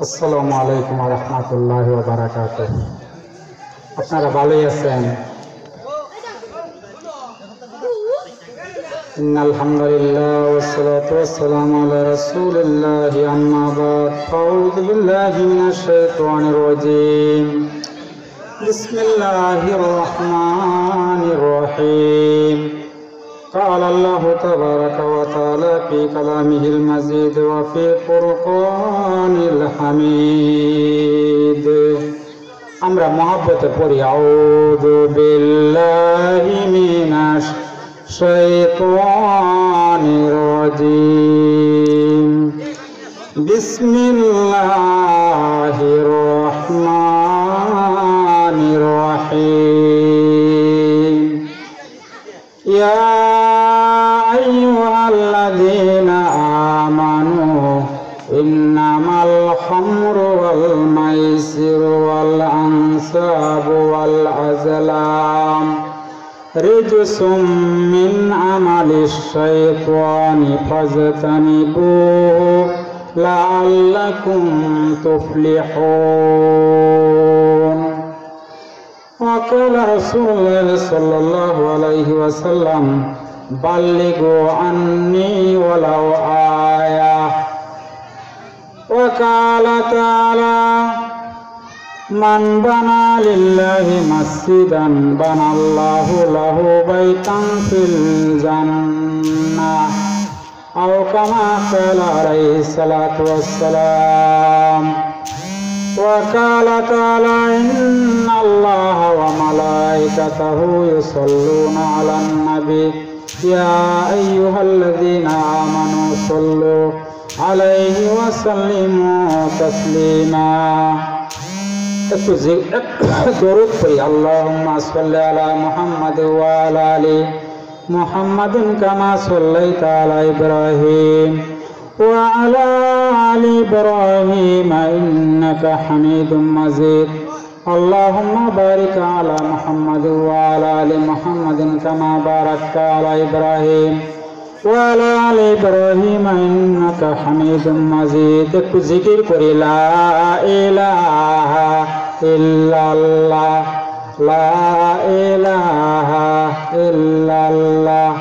আসসালামু আলাইকুম ওয়া রাহমাতুল্লাহি ওয়া বারাকাতুহু। আপনারা ভালোই আছেন? ইন্নাল হামদুলিল্লাহ ওয়াস সালাতু ওয়াস সালামু আলা রাসূলিল্লাহ আম্মা বাদ। আউযু বিল্লাহি মিনাশ শাইতানির রাজীম। বিসমিল্লাহির রাহমানির রহিম। قال الله تبارك وتعالى في كلامه المجيد وفي فرقان الحميد। আমরা মহব্বতে পড়ি আউযু বিল্লাহি মিনাশ শাইতানির রাজীম। বিসমিল্লাহির রহমানির রহিম। ইয়া আইয়ুহাল্লাযীনা আমানু ইন্নামাল খামরু ওয়াল মাইসিরু ওয়াল আনসাবু ওয়াল আজলাম রিজসুম মিন আমালিশ শাইতানি ফাজতানিবুহু লাআল্লাকুম তুফলিহুন। وقال رسول الله صلى الله عليه وسلم بلغوا عني ولو آية. وقال تعالى من بنى لله مسجدا بنى الله له بيتا في الجنة أو كما قال عليه الصلاة والسلام. وقال تعالى إن الله وملائكته يصلون على النبي يا أيها الذين آمنوا صلوا عليه وسلموا تسليما. দরুদ পড়ি আল্লাহুম্মা সাল্লি আলা মুহাম্মাদ ওয়া আলা আলি মুহাম্মাদিন কামা সাল্লাইতা আলা ইব্রাহিম وعلى آل إبراهيم إنك حميد مجيد. اللهم بارك على محمد وعلى آل محمد كما باركت على إبراهيم وعلى آل إبراهيم إنك حميد مجيد. একটু জিকির করি লা ইলাহা ইল্লাল্লাহ লা ইলাহা ইল্লাল্লাহ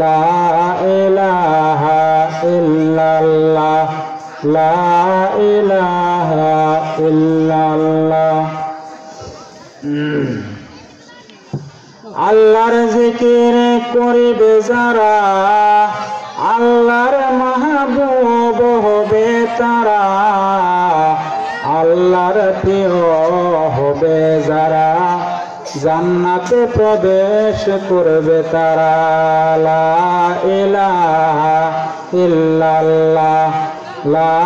লা ইলাহা ইল্লাল্লাহ লা ইলাহা ইল্লাল্লাহ। আল্লাহর জিকির করিবে যারা আল্লাহর মাহবুব হবে তারা, আল্লাহর প্রিয় হবে যারা জান্নাতে প্রবেশ করবে তারা। লা ইলাহা ইল্লাল্লাহ লা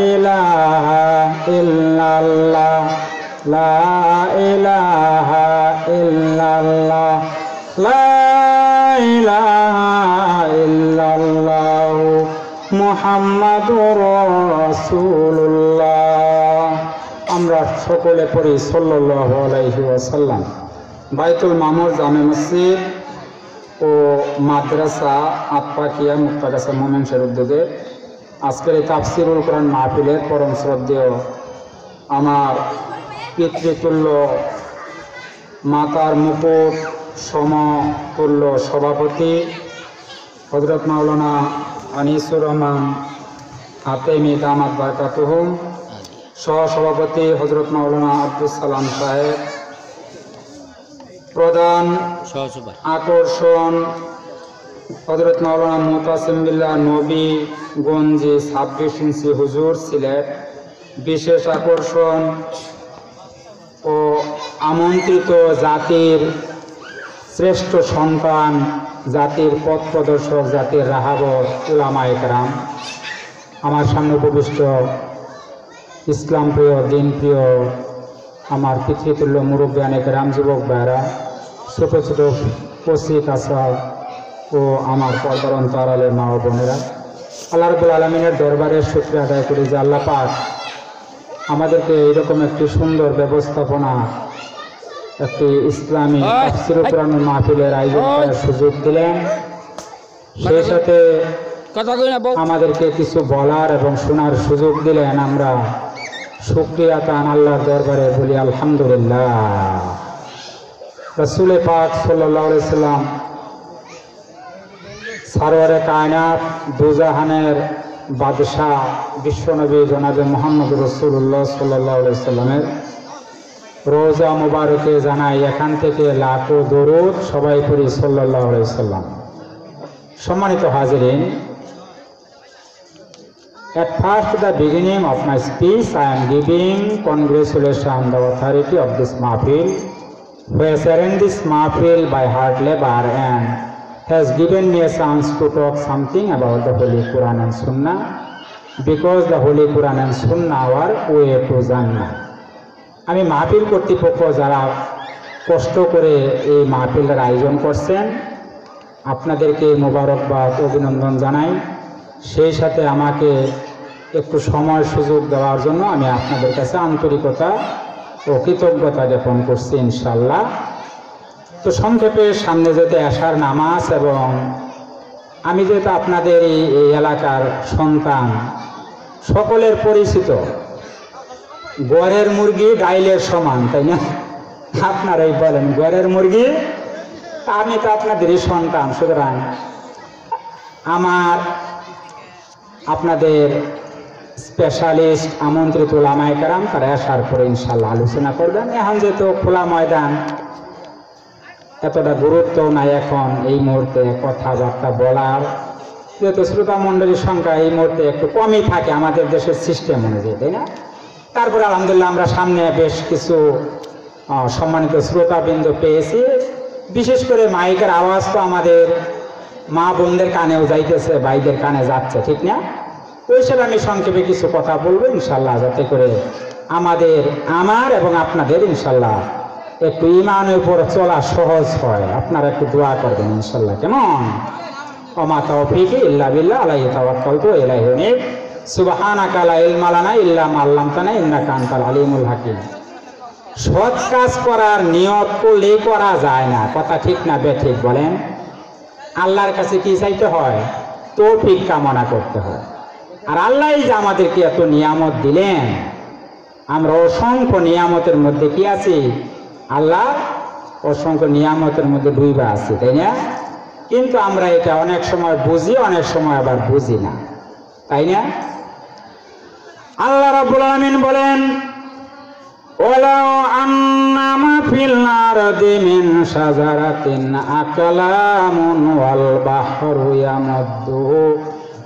ইলাহা ইল্লাল্লাহ লা ইলাহা ইল্লাল্লাহ লা ইলাহা ইল্লাল্লাহ মুহাম্মাদুর রাসূলুল্লাহ। আমরা সকলে পড়ি সাল্লাল্লাহু আলাইহি ওয়াসাল্লাম। বাইতুল মামুর জামে মসজিদ ও মাদ্রাসা আতপাকিয়া মুক্তাগাছা মোমেনশের উদ্যোগে আজকের এই তাফসিরুল কোরআন মাহফিলের পরম শ্রদ্ধেয় আমার পিতৃতুল্য মাতার মুকুট সমতুল্য সভাপতি হযরত মাওলানা আনিসুর রহমান হাতেমি দামাত বারাকাতুহু, সহসভাপতি হযরত মাওলানা আব্দুল সালাম সাহেব, প্রধান আকর্ষণ হযরত মাওলানা মুতাসিম বিল্লাহ নবী গঞ্জি 26 ইঞ্চি হুজুর সিলেট, বিশেষ আকর্ষণ ও আমন্ত্রিত জাতির শ্রেষ্ঠ সন্তান, জাতির পথ প্রদর্শক, জাতির রাহাবর উলামায়ে কেরাম, আমার সামনে উপবিষ্ট ইসলাম প্রিয় দিন প্রিয় আমার পিতৃতুল্য মুরব্বিয়ানে কেরাম, যুবক ভাইরা, ছোট ছোট কচি কাঁচা ও আমার পর্দার অন্তরালের মা ও বোনেরা, আল্লাহ রাব্বুল আলামিনের দরবারে শুকরিয়া আদায় করি যে আল্লাহ পাক আমাদেরকে এইরকম একটি সুন্দর ব্যবস্থাপনা, একটি ইসলামী তাফসীরুল কোরআন মাহফিলের আয়োজন করার সুযোগ দিলেন। সেই সাথে আমাদেরকে কিছু বলার এবং শোনার সুযোগ দিলেন। আমরা শুকরিয়া তান আল্লাহর দরবারে বলি আলহামদুলিল্লাহ। রাসূল পাক সাল্লাল্লাহু আলাইহি সাল্লাম সারওয়ারে কায়নাত দুজাহানের বাদশাহ বিশ্বনবী জনাবে মুহাম্মদ রাসূলুল্লাহ সাল্লাল্লাহু আলাইহি সাল্লামের রোজা মুবারকে জানাই এখান থেকে লাখো দরুদ সবাই পড়ি সাল্লাল্লাহু আলাইহি সাল্লাম। সম্মানিত হাজিরিন, at first the beginning of my speech I am giving congratulations the authority of this mahfil who has arranged this mahfil by hard labor and has given me a chance to talk something about the Holy Quran and Sunnah, because the Holy Quran and Sunnah are way to Jannah. আমি মাহফিল কর্তৃপক্ষ যারা কষ্ট করে এই মাহফিলের আয়োজন করছেন আপনাদেরকে মোবারকবাদ অভিনন্দন জানাই। সেই সাথে আমাকে একটু সময় সুযোগ দেওয়ার জন্য আমি আপনাদের কাছে আন্তরিকতা ও কৃতজ্ঞতা জ্ঞাপন করছি ইনশাল্লাহ। তো সংক্ষেপে সামনে যেতে আসার নামাজ এবং আমি যেহেতু আপনাদের এই এলাকার সন্তান সকলের পরিচিত, গড়ের মুরগি ডাইলের সমান, তাই না? আপনারাই বলেন গড়ের মুরগি, আমি তো আপনাদেরই সন্তান। সুতরাং আমার আপনাদের স্পেশালিস্ট আমন্ত্রিত ওলামায়ে কেরাম তারা আসার পরে ইনশাল্লাহ আলোচনা করবেন। এখন যেহেতু খোলা ময়দান, এতটা গুরুত্ব নাই এখন এই মুহূর্তে কথাবার্তা বলার, যেহেতু শ্রোতা মণ্ডলীর সংখ্যা এই মুহূর্তে একটু কমই থাকে আমাদের দেশের সিস্টেম অনুযায়ী, তাই না? তারপরে আলহামদুলিল্লাহ আমরা সামনে বেশ কিছু সম্মানিত শ্রোতাবৃন্দ পেয়েছি। বিশেষ করে মাইকের আওয়াজ তো আমাদের মা বোনদের কানেও যাইতেছে, ভাইদের কানে যাচ্ছে, ঠিক না? ওই হিসেবে আমি সংক্ষেপে কিছু কথা বলবো ইনশাল্লাহ, যাতে করে আমার এবং আপনাদের ইনশাল্লাহ একটু ইমানের উপর চলা সহজ হয়। আপনারা একটু দোয়া করবেন ইনশাল্লাহ, কেমন? ওমা তাওফীকি ইল্লা বিল্লাহ আলাইহি তাওয়াক্কালতু ওয়া ইলাইহি উনীব সুবহানাকা লা ইলমা লানা ইল্লা মা আল্লামতানা ইন্নাকা আনতাল আলিমুল হাকিম। সৎ কাজ করার নিয়ত করলেই করা যায় না, কথা ঠিক না বেঠিক বলেন? আল্লাহর কাছে কি চাইতে হয়? তৌফিক কামনা করতে হয়। আর আল্লাহ যে আমাদেরকে এত নিয়ামত দিলেন, আমরা অসংখ্য নিয়ামতের মধ্যে কি আছি? আল্লাহ অসংখ্য নিয়ামতের মধ্যে ডুইবা আছি, তাই না? কিন্তু আমরা এটা অনেক সময় বুঝি, অনেক সময় আবার বুঝি না, তাই না? আল্লাহ রাব্বুল আলামিন বলেন, ওয়ালাউ আন্না মা ফিল আরদি মিন শাজারাতিন আকালামুন ওয়াল বাহরু ইয়ামুদ্দুহু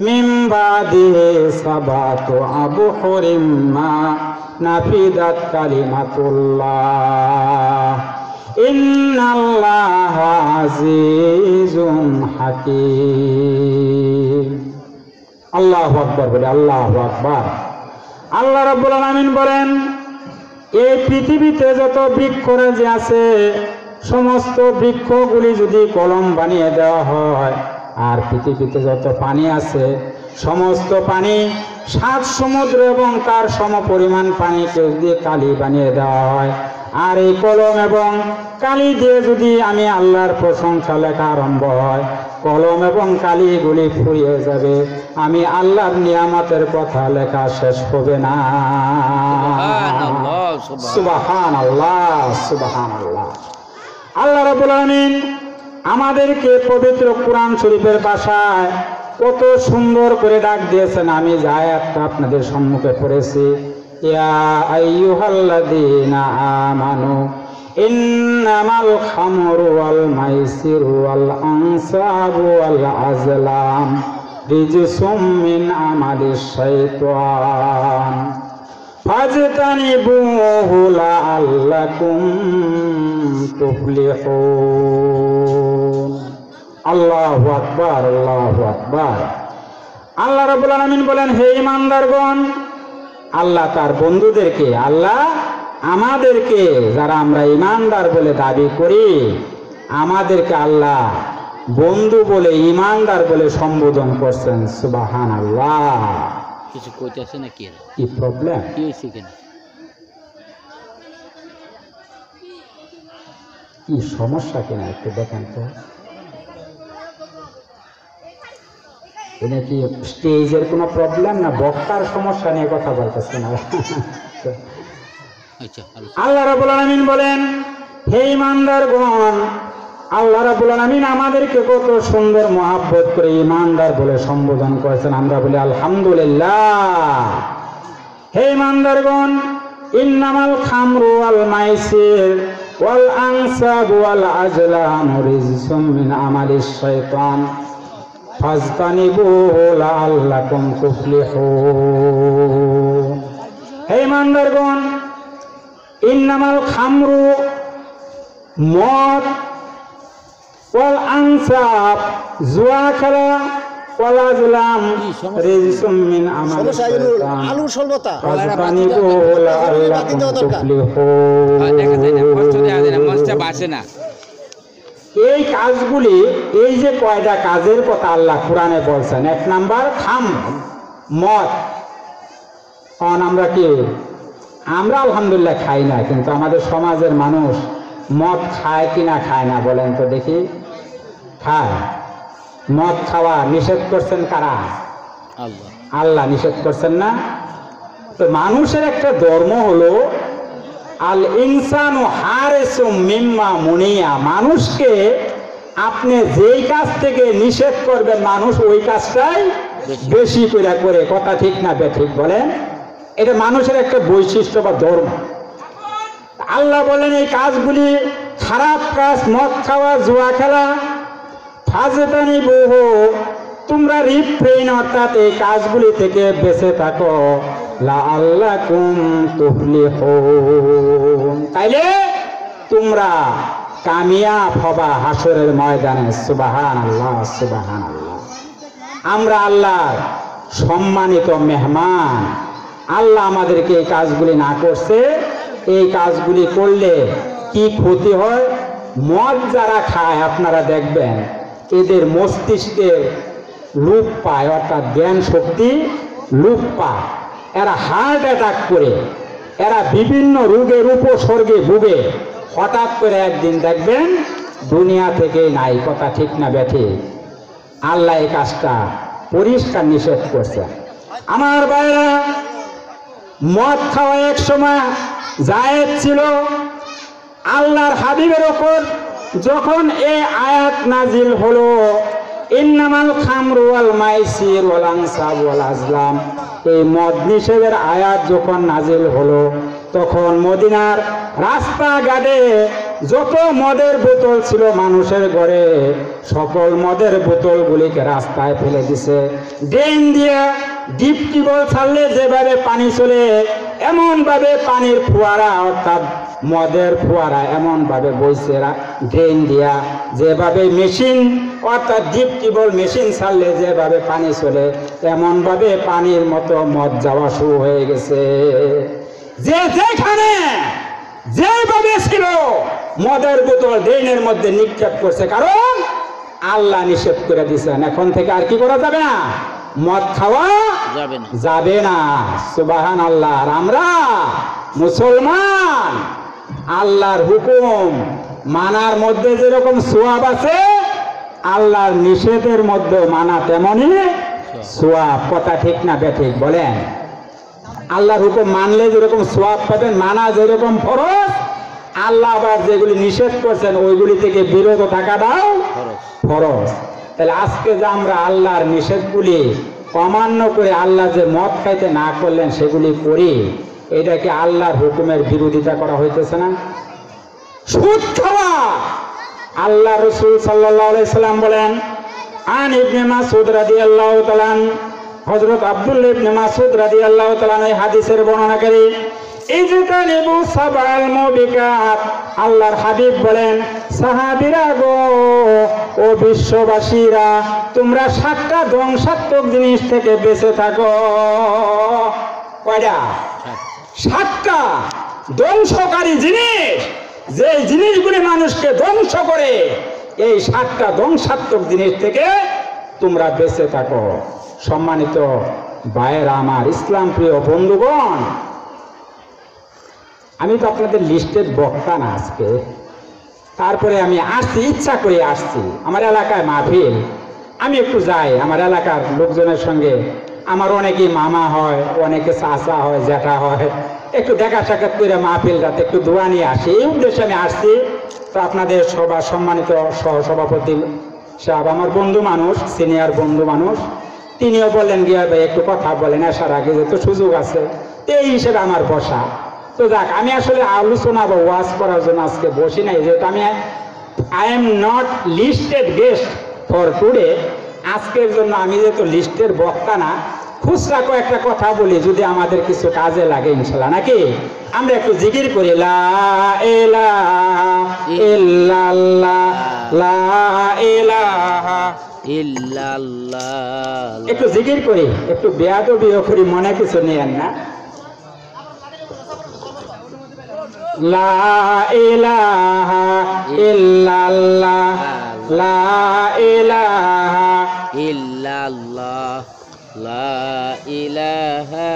মিন বাদিহি সাবাতু আবহুরিম মা নাফিদাত কালিমাতুল্লাহ ইন্নাল্লাহা আজিজুন হাকীম। আল্লাহু আকবার বলে, আল্লাহু আকবার। আল্লাহ রাব্বুল আলামিন বলেন, এই পৃথিবীতে যত বৃক্ষরাজি আছে সমস্ত বৃক্ষগুলি যদি কলম বানিয়ে দেওয়া হয়, আর পৃথিবীতে যত পানি আছে সমস্ত পানি, 7 সমুদ্র এবং তার সমপরিমাণ পানিকে যদি কালি বানিয়ে দেওয়া হয়, আর এই কলম এবং কালি দিয়ে যদি আমি আল্লাহর প্রশংসা লেখা আরম্ভ হয়, কলম এবং কালিগুলি ফুরিয়ে যাবে, আমি আল্লাহর নিয়ামতের কথা লেখা শেষ হবে না। সুবহানাল্লাহ, সুবহানাল্লাহ। আল্লাহ রাব্বুল আলামিন আমাদেরকে পবিত্র কোরআন শরীফের ভাষায় কত সুন্দর করে ডাক দিয়েছেন। আমি যে আয়াতটা আপনাদের সম্মুখে পড়েছি, ইয়া আইয়ুহাল্লাযীনা আমানু ইন্নামাল খামরু ওয়াল মাইসিরু ওয়াল আনসাবু ওয়াল আজলাম রিজসুম মিন আমালিশ শাইতান ফাজতানিবুহু লাআল্লাকুম তুফলিহুন। আল্লাহু আকবার, আল্লাহু আকবার। আল্লাহ রাব্বুল আলামিন বলেন, হে ঈমানদারগণ, আল্লাহ তার বন্ধুদেরকে, আল্লাহ আমাদেরকে, যারা আমরা ঈমানদার বলে দাবি করি, আমাদেরকে আল্লাহ বন্ধু বলে, ঈমানদার বলে সম্বোধন করছেন। সুবহানাল্লাহ। কিছু কইতেছে না কি? কি প্রবলেম? কি হইছে কেন? কি সমস্যা কিনা একটু দেখেন তো। এটা কি স্টেজের কোনো প্রবলেম না বক্তার সমস্যা নিয়ে কথা বলতেছে না? আচ্ছা আল্লাহ রাব্বুল আলামিন বলেন, হে ঈমানদারগণ, আল্লাহ রাব্বুল আলামিন আমাদেরকে কত সুন্দর মহব্বত করে ঈমানদার বলে সম্বোধন করেছেন। আমরা বলি আলহামদুলিল্লাহ। হে ঈমানদারগণ, ইন্নামাল খামরু ওয়াল মাইসির ওয়াল আনসাবু ওয়াল আজলামু রিজসুম মিন আমালিশ শাইতান ফাজতানিবুহু লাআল্লাকুম তুফলিহুন। হে ঈমানদারগণ, ইন্নামাল খামরু মদ ওয়াল আনসাব জুয়া খেলা ওয়াল আজলাম রিজসুম মিন আমালিশ শাইতান আলুর সলবতা ফাজতানিবুহু লাআল্লাকুম তুফলিহুন। এই কাজগুলি, এই যে কয়টা কাজের কথা আল্লাহ কোরআনে বলছেন, এক নাম্বার মদ। আমরা কি আমরা আলহামদুলিল্লাহ খাই না, কিন্তু আমাদের সমাজের মানুষ মদ খায় কিনা খায় না বলেন তো দেখি? খায়। মদ খাওয়া নিষেধ করছেন কারা? আল্লাহ নিষেধ করছেন না? তো মানুষের একটা ধর্ম হলো আল ইনসানু হারিসুম মিম্মা মুনিয়া। মানুষকে আপনি যেই কাজ থেকে নিষেধ করবেন মানুষ ওই কাজটাই বেশি করে করে। কথা ঠিক না বেঠিক বলেন? এটা মানুষের একটা বৈশিষ্ট্য বা ধর্ম। আল্লাহ বলেন এই কাজগুলি খারাপ কাজ, মদ খাওয়া, জুয়া খেলা। ফাজতানিবুহু, তোমরা রিফ্রেইন অর্থাৎ এই কাজগুলি থেকে বেঁচে থাকো। লাআল্লাকুম তুফলিহুন, তাইলে তোমরা কামিয়াব হবা হাসরের ময়দানে। সুবহানাল্লাহ, সুবহানাল্লাহ। আমরা আল্লাহর সম্মানিত মেহমান। আল্লাহ আমাদেরকে এই কাজগুলি না করছে। এই কাজগুলি করলে কি ক্ষতি হয়? মদ যারা খায় আপনারা দেখবেন এদের মস্তিষ্কের লোপ পায়, অর্থাৎ জ্ঞান শক্তি লোপ পায়। এরা হার্ট অ্যাটাক করে, এরা বিভিন্ন রোগের উপসর্গে ভুগে। হঠাৎ করে একদিন দেখবেন দুনিয়া থেকে নাই। কথা ঠিক না বেঠে? আল্লাহ এই কাজটা পরিষ্কার নিষেধ করছে। আমার ভাইরা, মদ খাওয়া এক সময় জায়েজ ছিল। আল্লাহর হাবিবের ওপর যখন এই আয়াত নাজিল হলো, ইন্নামাল খামরু ওয়াল মাইসির ওয়াল আনসাব ওয়াল আজলাম, এই মদ নিষেধের আয়াত যখন নাজিল হলো, তখন মদিনার রাস্তাঘাটে যত মদের বোতল ছিল মানুষের ঘরে, সকল মদের বোতলগুলিকে রাস্তায় ফেলে দিছে। ড্রেন দিয়ে ডিপ টিউবওয়েল ছাড়লে যেভাবে পানি চলে, এমন ভাবে পানির ফোয়ারা অর্থাৎ মদের ফোয়ারা এমন ভাবে বইছে ড্রেন দিয়া। যেভাবে মেশিন অর্থাৎ ডিপ টিউবওয়েল মেশিন ছাড়লে যেভাবে পানি চলে, এমন ভাবে পানির মতো মদ যাওয়া শুরু হয়ে গেছে। যে যেখানে যেভাবে ছিল মদের বোতল ড্রেনের মধ্যে নিক্ষেপ করছে, কারণ আল্লাহ নিষেধ করে দিয়েছেন। এখন থেকে আর কি করা যাবে না? মদ খাওয়া যাবে না। সুবহানাল্লাহ। আর আমরা মুসলমান, আল্লাহর হুকুম মানার মধ্যে যেরকম সওয়াব আছে, আল্লাহর নিষেধের মধ্যে মানা তেমনই সওয়াব। কথা ঠিক না বেঠিক বলেন? আল্লাহর হুকুম মানলে যেরকম সওয়াব পাবেন, মানা যেরকম ফরজ, আল্লাহ আবার যেগুলি নিষেধ করছেন ওইগুলি থেকে বিরত থাকাটাও ফরজ। তাহলে আজকে যে আমরা আল্লাহর নিষেধগুলি অমান্য করে আল্লাহ যে মদ খাইতে না করলেন সেগুলি করি, এটা কি আল্লাহর হুকুমের বিরোধিতা করা হইতেছে না? সুদ খাওয়া, আল্লাহ রাসূল সাল্লাল্লাহু আলাইহি সাল্লাম বলেন, আন ইবনে মাসউদ রাদিয়াল্লাহু তাআলা, হযরত আব্দুল্লাহ ইবনে মাসউদ রাদিয়াল্লাহু তাআলা এই হাদিসের বর্ণনাকারী, ইজতানিবু সাবাল মুবিকাত, আল্লাহর হাবিব বলেন, সাহাবীরা গো ও বিশ্ববাসীরা, তোমরা 7টা ধ্বংসাত্মক জিনিস থেকে বেঁচে থাকো। কয়টা? 7টা ধ্বংসকারী জিনিস, যে জিনিসগুলি মানুষকে ধ্বংস করে, এই 7টা ধ্বংসাত্মক জিনিস থেকে তোমরা বেঁচে থাকো। সম্মানিত ভাইয়েরা আমার, ইসলাম প্রিয় বন্ধুগণ, আমি তো আপনাদের লিস্টের বক্তা না আজকে, তারপরে আমি আসছি, ইচ্ছা করে আসছি। আমার এলাকায় মাহফিল, আমি একটু যাই আমার এলাকার লোকজনের সঙ্গে, আমার অনেকেই মামা হয়, অনেকে চাচা হয়, জ্যাঠা হয়, একটু দেখা সাক্ষাৎ করে মাহফিলটাতে একটু দোয়া নিয়ে আসি, এই উদ্দেশ্যে আমি আসছি। তো আপনাদের সবার সম্মানিত সহসভাপতি সাহেব আমার বন্ধু মানুষ, সিনিয়র বন্ধু মানুষ, তিনিও বললেন গিয়া ভাই একটু কথা বলেন, আসার আগে যেহেতু সুযোগ আছে, তো এই হিসেবে আমার বসা। তো যাক, আমি আসলে আলোচনা বা ওয়াজ করার জন্য আজকে বসি নাই, যেহেতু আমি I am not listed guest for today. আজকের জন্য আমি যেহেতু লিস্টের বক্তা না, খুচরা কয়েকটা কথা বলি, যদি আমাদের কিছু কাজে লাগে ইনশাল্লাহ, নাকি? আমরা একটু জিকির করি, লা ইলাহা ইল্লাল্লাহ, লা ইলাহা ইল্লাল্লাহ। একটু জিকির করি, একটু বেয়াদবিও করি, মনে কিছু নেন না। লা ইলাহা ইল্লাল্লাহ, লা ইলাহা ইল্লাল্লাহ, লা ইলাহা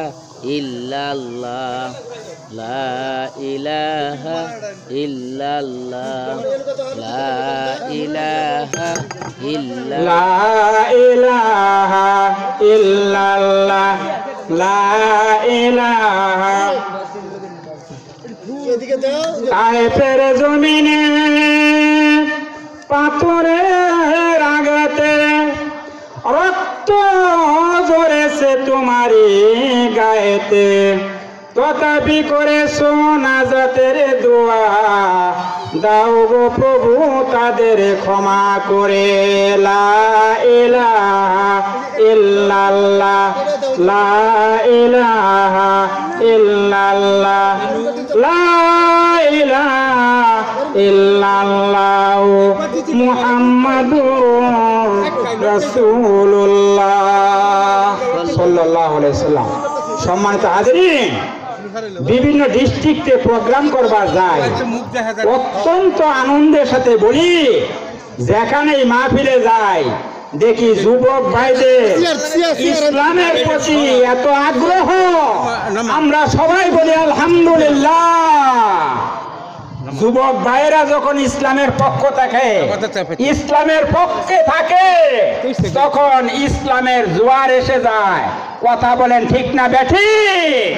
ইল্লাল্লাহ, লা ইলাহা ইল্লাল্লাহ, লা ইলাহা ইল্লাল্লাহ, লা ইলাহা ইল্লাল্লাহ, লা ইলাহা। তায়েফের জমিনে পাথরের আঘাতে রক্ত ঝরেছে তোমারই গায়েতে, তথাপি করেছো নাজাতের দোয়া, দাও গো প্রভু তাদের ক্ষমা করে। লা ইলাহা ইল্লাল্লাহ, লা ইলাহা ইল্লাল্লাহ, লা ইলাহা ইল্লাল্লাহ, মুহাম্মাদুর রাসূলুল্লাহ সাল্লাল্লাহু আলাইহি ওয়াসাল্লাম। সম্মানিত হাজিরিন, বিভিন্ন ডিস্ট্রিক্টে প্রোগ্রাম করবার যায়, অত্যন্ত আনন্দের সাথে বলি, যেখানেই মাহফিলে যায় দেখি যুবক ভাইদের ইসলামের প্রতি এত আগ্রহ, আমরা সবাই বলি আলহামদুলিল্লাহ। যুবক ভাইয়েরা যখন ইসলামের পক্ষ থাকে, ইসলামের পক্ষে থাকে, তখন ইসলামের জোয়ার এসে যায়। কথা বলেন ঠিক না বেঠিক?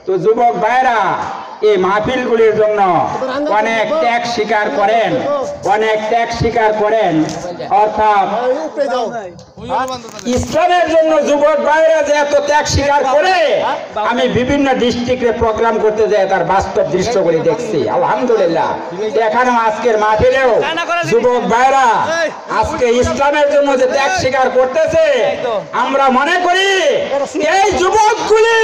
তো যুবক ভাইয়েরা এই মাহফিলগুলির জন্য অনেক ত্যাগ স্বীকার করেন, অনেক ত্যাগ স্বীকার করেন, অর্থাৎ ইসলামের জন্য যুবক ভাইয়েরা যে এত ত্যাগ স্বীকার করে, আমি বিভিন্ন ডিস্ট্রিক্টে প্রোগ্রাম করতে যাই, তার বাস্তব দৃশ্যগুলি দেখছি। আলহামদুলিল্লাহ, এখানেও আজকের মাহফিলেও যুবক ভাইয়েরা আজকে ইসলামের জন্য যে ত্যাগ স্বীকার করতেছে, আমরা মনে করি এই যুবকগুলি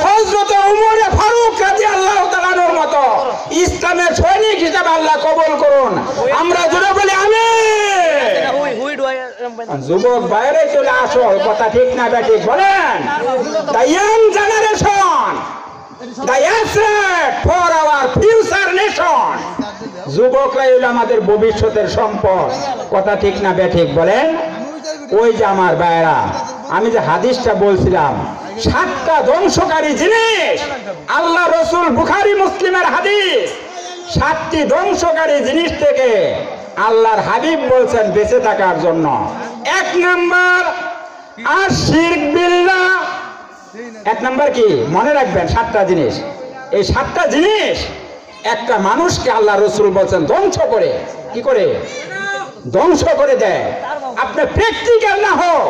হযরত ওমর ফারুক রাদিয়াল্লাহু তাআলার মতো ইসলামের সৈনিক হিসেবে আল্লাহ কবুল করুন। আমরা জোরে বলি আমিন। যুবক বাইরে চলে আসো, কথা ঠিক না বেঠিক বলেন? The young generation, the asset for our future nation. যুবকরাই হলো আমাদের ভবিষ্যতের সম্পদ, কথা ঠিক না বেঠিক বলেন? ওই যে আমার ভাইরা, আমি যে হাদিসটা বলছিলাম, 7টা ধ্বংসকারী জিনিস, আল্লাহ রসুল বুখারী মুসলিমের হাদিস, 7টি ধ্বংসকারী জিনিস থেকে আল্লাহর হাবিব বলছেন বেঁচে থাকার জন্য। 1 নাম্বার আশিরক বিল্লাহ। 1 নাম্বার কি মনে রাখবেন? 7টা জিনিস। এই 7টা জিনিস একটা মানুষকে আল্লাহ রসুল বলছেন ধ্বংস করে, কি করে ধ্বংস করে দেয়। আপনি প্র্যাকটিক্যাল না হোক,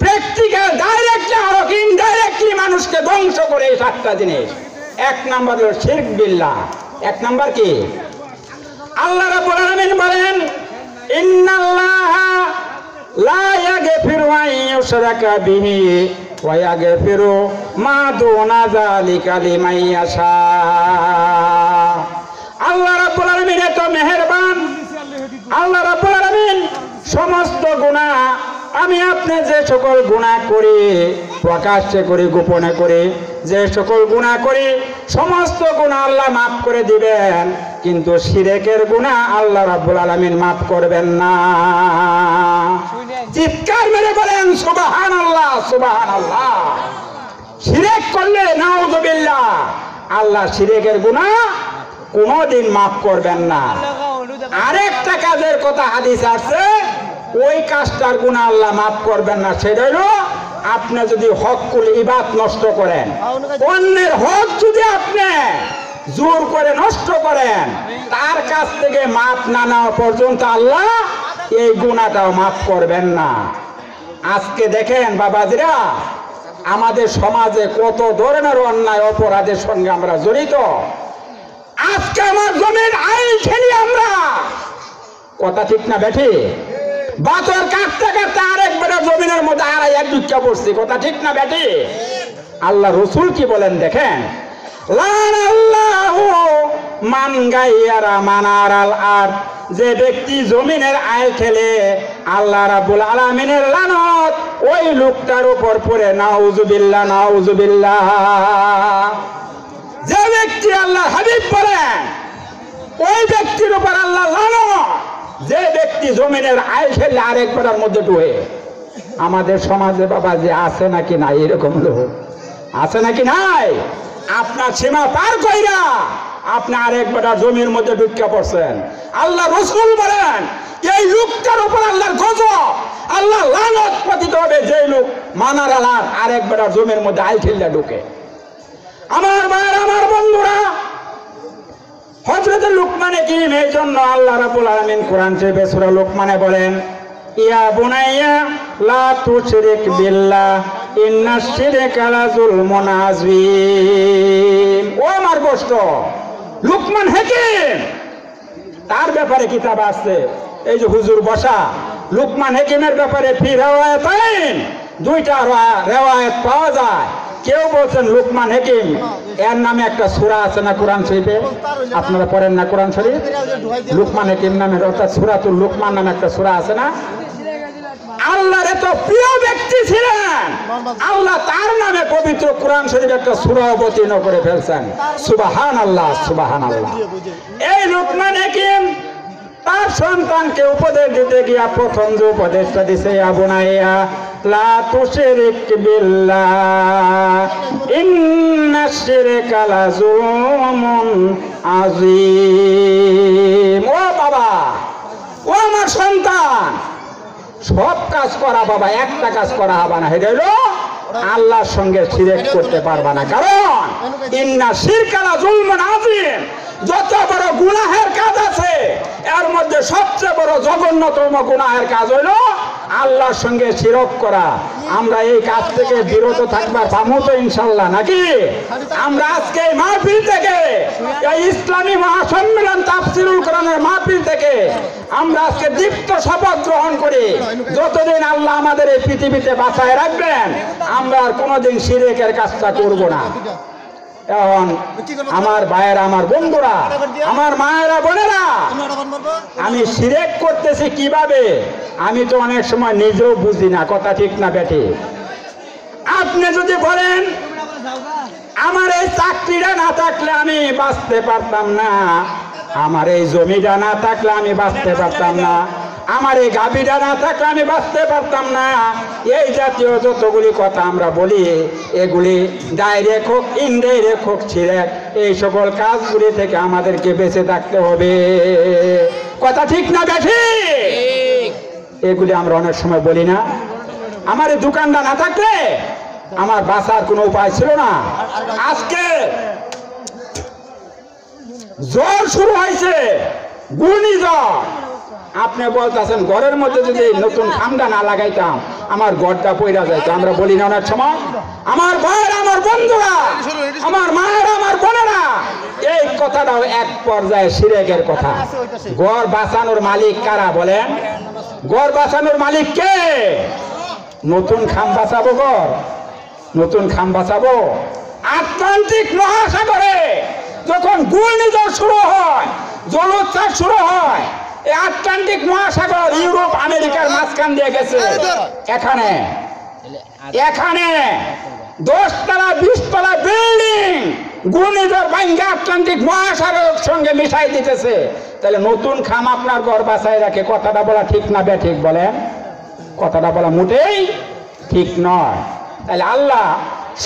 প্র্যাকটিক্যাল ডাইরেক্টলি হোক, ইনডাইরেক্টলি মানুষকে ধ্বংস করে এই 7টা জিনিস। 1 নাম্বার হলো শিরক বিল্লাহ। 1 নাম্বার কি? আল্লাহ রাব্বুল আলামিন বলেন, ইন্নাল্লাহা লা ইয়াগফিরু আন ইউশরাকা বিহি ওয়া ইয়াগফিরু মা দুনা যালিকা লিমান ইয়াশা। আল্লাহ রাব্বুল আলামিন এত মেহেরবান, আল্লাহ রাব্বুল আলামিন সমস্ত গুনাহ, আমি আপনি যে সকল গুনাহ করি, প্রকাশ্যে করি গোপনে করি, যে সকল গুনাহ করি সমস্ত গুনাহ আল্লাহ মাফ করে দিবেন, কিন্তু শিরকের গুনাহ আল্লাহ রাব্বুল আলামিন মাফ করবেন না। চিৎকার মেরে বলেন সুবহানাল্লাহ, সুবহানাল্লাহ। শিরক করলে নাউযুবিল্লাহ, আল্লাহ শিরকের গুনাহ কোনোদিন মাফ করবেন না। আরেকটা কাজের কথা হাদিস আছে, ওই কাজটার গুনাহ আল্লাহ মাফ করবেন না। সেটা হলো আপনি যদি হকুল ইবাদত নষ্ট করেন, অন্যের হক যদি আপনি জোর করে নষ্ট করেন, তার কাছ থেকে মাপ না নেওয়া পর্যন্ত আল্লাহ এই গুনাহটাও মাফ করবেন না। আজকে দেখেন বাবাজিরা, আমাদের সমাজে কত ধরনের অন্যায় অপরাধের সঙ্গে আমরা জড়িত। আজকে আমার জমির আইন খেলি আমরা, কথা ঠিক না বেঠি? বাতর কাটতে কাটতে আরেকবার জমিনের মধ্যে আড়াই এক দুঃখা পড়ছি, কথা ঠিক না বেঠি? আল্লাহ রসুল কি বলেন দেখেন, মান গাইয়ারা মানার আল আর, যে ব্যক্তি জমিনের আইল খেলে আল্লাহ রাব্বুল আলামিনের লানত ওই লোকটার উপর পড়ে। নাউজুবিল্লাহ, নাউজুবিল্লাহ। যে ব্যক্তি আল্লাহ হাবিব বলেন ওই ব্যক্তির উপর আল্লাহ লানত। যে ব্যক্তি জমিনের আইল খেলে আরেকবারের মধ্যে ডুবে। আমাদের সমাজে বাবা যে আছে নাকি নাই এরকম লোক আছে নাকি নাই? আপনার সীমা পার কইরা আপনি আরেকবার জমির মধ্যে ঢুকে পড়ছেন। আল্লাহ রসুল বলেন এই লোকটার উপর আল্লাহর গজব, আল্লাহ লানত পতিত হবে যে লোক মানার আলার আরেকবার জমির মধ্যে আইল খেললে ঢুকে। আমার ভাইয়ের, আমার বন্ধুরা, হযরত লুকমান হাকিম এই জন্য আল্লাহ রাব্বুল আলামিন কোরআন শরীফে সূরা লুকমানে বলেন, ইয়া বুনাইয়া লা তুশরিক বিল্লাহ ইন্নাশ শিরকা লাযুলমুন আযীম। ও আমার গোষ্ঠ, লুকমান হাকিম তার ব্যাপারে কিতাব আছে। এই যে হুজুর বসা, লুকমান হাকিমের ব্যাপারে ফি রিওয়ায়াতাইন, দুইটা রিওয়ায়াত পাওয়া যায়। কেউ বলছেন লুকমান হাকিম এর নামে একটা সূরা আছে না কোরআন শরীফে? আপনারা পড়েন না কোরআন শরীফ? লুকমান হাকিম নামে অর্থাৎ সূরাতুল লুকমান নামে একটা সূরা আছে না? আল্লাহর এত প্রিয় ব্যক্তি ছিলেন, আল্লাহ তার নামে পবিত্র কোরআন শরীফ একটা সূরা অবতীর্ণ করে ফেলছেন। সুবহানাল্লাহ, সুবহানাল্লাহ। এই লুকমান হাকিম তার সন্তানকে উপদেশ দিতে গিয়া প্রথম যে উপদেশটা দিছে, ইয়া বুনাইয়া লা তুশরিক বিল্লাহ ইন্নাশ শিরকা লাযুলমুন আযীম। ও বাবা, ও আমার সন্তান, সব কাজ করা বাবা, একটা কাজ করা হবে না, সেটা হলো আল্লাহর সঙ্গে শিরক করতে পারবা না। কারণ ইন্নাশ শিরকা লাযুলমুন আযীম, যত বড় গুনাহের কাজ আছে এর মধ্যে সবচেয়ে বড় জঘন্যতম গুনাহের কাজ হলো আল্লাহর সঙ্গে শিরক করা। আমরা এই কাজ থেকে বিরত থাকবার পাবো তো ইনশাল্লাহ, নাকি? আমরা আজকে এই মাহফিল থেকে, এই ইসলামী মহাসম্মেলন তাফসীরুল কোরআনের মাহফিল থেকে আমরা আজকে দীপ্ত শপথ গ্রহণ করি, যতদিন আল্লাহ আমাদের এই পৃথিবীতে বাঁচায় রাখবেন আমরা আর কোনোদিন শিরকের কাজটা করব না। এখন আমার ভাইয়েরা, আমার বন্ধুরা, আমার মায়েরা, বোনেরা, আমি শিরক করতেছি কিভাবে আমি তো অনেক সময় নিজেও বুঝি না, কথা ঠিক না বেঠি? আপনি যদি বলেন আমার এই চাকরিটা না থাকলে আমি বাঁচতে পারতাম না, আমার এই জমিটা না থাকলে আমি বাঁচতে পারতাম না, আমার এই গাভীটা না থাকলে আমি বাঁচতে পারতাম না, এই জাতীয় যতগুলি কথা আমরা বলি এগুলি ডাইরেক্ট হোক ইনডাইরেক্ট হোক শিরক, এই সকল কাজগুলি থেকে আমাদেরকে বেঁচে থাকতে হবে, কথা ঠিক না বেঠি? এগুলি আমরা অনেক সময় বলি না। আমার এই দোকানটা না থাকলে আমার বাঁচার কোনো উপায় ছিল না। আজকে জ্বর শুরু হয়েছে, ঘূর্ণিঝড়, আপনি বলতেছেন ঘরের মধ্যে যদি নতুন খামটা না লাগাইতাম আমার ঘরটা পইরা যাইতো। আমরা বলি না অনেক সময়? আমার ভাইয়েরা, আমার বন্ধুরা, আমার মায়েরা, আমার বোনেরা, এই কথাটাও এক পর্যায়ে শিরকের কথা। ঘর বাঁচানোর মালিক কারা বলেন? ঘর বাঁচানোর মালিক কে? নতুন খাম বাঁচাবো, ঘর নতুন খাম বাঁচাবো? আটলান্টিক মহাসাগরে যখন ঘূর্ণিঝড় শুরু হয়, জলোচ্ছ্বাস শুরু হয়, এই আটলান্টিক মহাসাগর ইউরোপ আমেরিকার মাঝখান দিয়ে গেছে। এখানে 10 তলা 20 তলা বিল্ডিং ঘূর্ণিঝড় ভাঙ্গা আটলান্টিক মহাসাগরের সঙ্গে মিশাই দিতেছে। তাহলে নতুন খাম আপনার ঘর বাঁচায় রাখে, কথাটা বলা ঠিক না বেঠিক বলেন? কথাটা বলা মোটেই ঠিক নয়। তাহলে আল্লাহ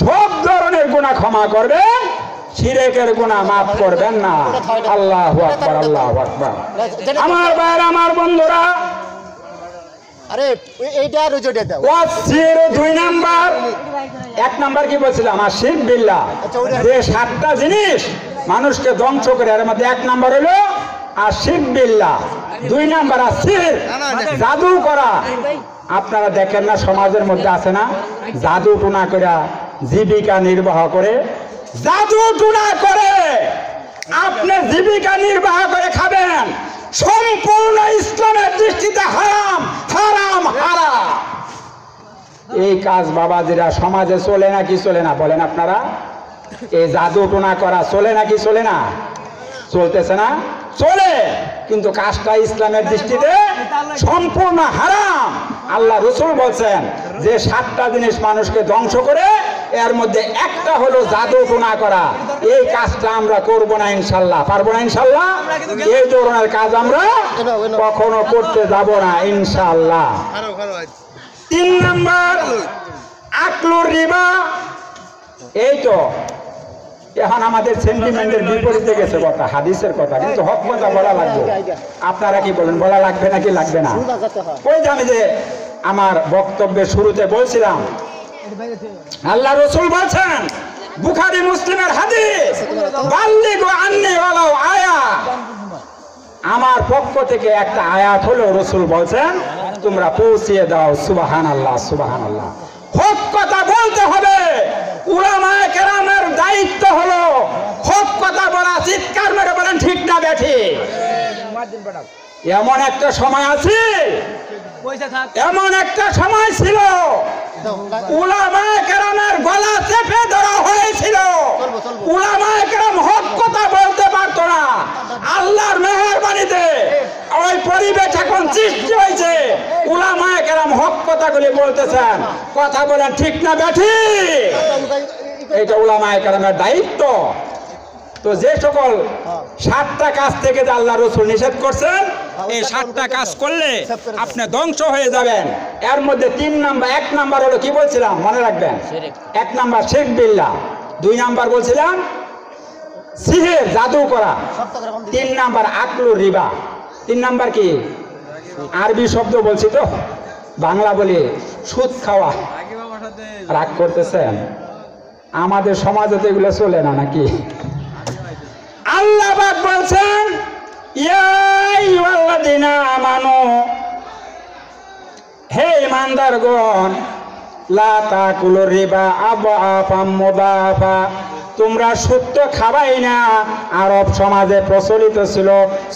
সব ধরনের গুনাহ ক্ষমা করবেন, শিরকের গুনাহ মাফ করবেন না। আল্লাহু আকবার, আল্লাহু আকবার। আমার ভাইরা, আমার বন্ধুরা, আরে এইটা আর ওইটা দাও। ওয়াসির 2 নাম্বার, 1 নাম্বার কি বলছিলাম? আশিক বিল্লাহ। যে 7টা জিনিস মানুষকে ধ্বংস করে, এর মধ্যে 1 নাম্বার হলো আশিক বিল্লাহ, 2 নাম্বার আসির জাদু করা। আপনারা দেখেন না সমাজের মধ্যে আছে না, জাদু টুনা করে জীবিকা নির্বাহ করে, জাদু টুনা করে আপনি জীবিকা নির্বাহ করে খাবেন, সম্পূর্ণ ইসলামের দৃষ্টিতে হারাম হারাম হারাম। এই কাজ বাবাজিরা সমাজে চলে নাকি চলে না বলেন আপনারা? এই জাদু টোনা করা চলে নাকি চলে না? চলতেছে না? চলে, কিন্তু কাজটা ইসলামের দৃষ্টিতে সম্পূর্ণ হারাম। আল্লাহ রাসূল বলছেন যে 7টা জিনিস মানুষকে ধ্বংস করে, এর মধ্যে একটা হলো জাদু টোনা করা। এই কাজটা আমরা করব না ইনশাআল্লাহ, পারবো না ইনশাআল্লাহ। এই ধরনের কাজ আমরা কখনো করতে যাব না ইনশাআল্লাহ। 3 নাম্বার আকলুর রিবা। এই তো এখন আমাদের সেন্টিমেন্টের বিপরীতে গেছে কথা, হাদিসের কথা, কিন্তু হক কথা বলা লাগবে। আপনারা কি বলেন, বলা লাগবে নাকি লাগবে না? ওই যে আমি যে আমার বক্তব্যের শুরুতে বলছিলাম, আল্লাহ রাসূল বলছেন, বুখারী মুসলিমের হাদিস, বাল্লিগু আন্নী ওয়ালাউ আয়া। আমার পক্ষ থেকে একটা আয়াত হলো, রাসূল বলছেন তোমরা পৌঁছিয়ে দাও। সুবহানাল্লাহ সুবহানাল্লাহ। হক কথা বলতে হবে। উলামায়ে কেরামের দায়িত্ব হলো হক কথা বলা। চিৎকার মেরে বলেন ঠিক না বেঠিক? এমন একটা সময় আছে, এমন একটা সময় ছিল উলামায়ে কেরামের গলা চেপে ধরা হয়েছিল। উলামায়ে কেরাম হক কথা বলতে পারতো না। আল্লাহর মেহেরবানিতে ওই পরিবেশ এখন সৃষ্টি হয়েছে, উলামায়ে কেরাম হক কথাগুলি বলতেছেন। কথা বলেন ঠিক না বেঠিক? এটা উলামায়ে কেরামের দায়িত্ব। তো যে সকল 7টা কাজ থেকে যে আল্লাহ রাসূল নিষেধ করছেন, এই 7টা কাজ করলে আপনি ধ্বংস হয়ে যাবেন। এর মধ্যে 3 নাম্বার, 1 নাম্বার হলো কি বলছিলাম মনে রাখবেন? 1 নাম্বার শিরক বিল্লাহ, 2 নাম্বার বলছিলাম সিহির জাদু করা, 3 নাম্বার আকলুর রিবা। 3 নাম্বার কি? আরবি শব্দ বলছি তো, বাংলা বলি সুদ খাওয়া। রাগ করতেছেন? আমাদের সমাজে তো এগুলো চলে না নাকি? আল্লাহ পাক বলছেন, ইয়া আইয়ুহাল্লাযীনা আমানু, হে ঈমানদারগণ, লা তাকুলুর রিবা আবআফাম মুদাফা। তোমরা সুদ তো খাবাই না। আরব সমাজে প্রচলিত ছিল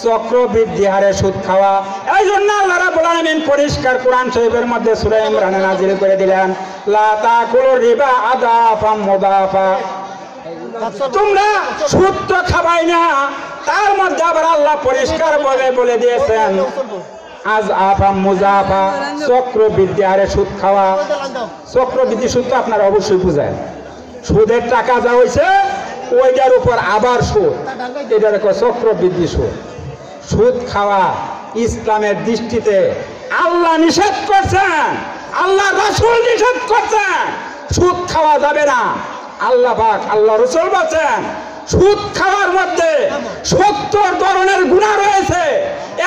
চক্রবৃদ্ধি হারে সুদ খাওয়া। এই জন্য আল্লাহ রাব্বুল আলামিন পরিষ্কার কোরআন শরীফের মধ্যে সূরা ইমরানে নাযিল করে দিলেন, লা তাকুলুর রিবা আবআফাম মুদাফা। তোমরা সুদ তো খাবাই না, তার মধ্যে আবার আল্লাহ পরিষ্কার বলে দিয়েছেন আজ আফা মুজাফা, চক্রবৃদ্ধি হারে সুদ খাওয়া। চক্রবৃদ্ধি সুদ তো আপনারা অবশ্যই বুঝেন। সুদের টাকা যা হয়েছে ওইটার উপর আবার সুদ, এটার চক্রবৃদ্ধি সুদ। সুদ খাওয়া ইসলামের দৃষ্টিতে আল্লাহ নিষেধ করছেন, আল্লাহ রাসূল নিষেধ করছেন। সুদ খাওয়া যাবে না। আল্লাহ পাক, আল্লাহ রাসূল বলেন সুদ খাওয়ার মধ্যে 70 ধরনের গুনাহ রয়েছে।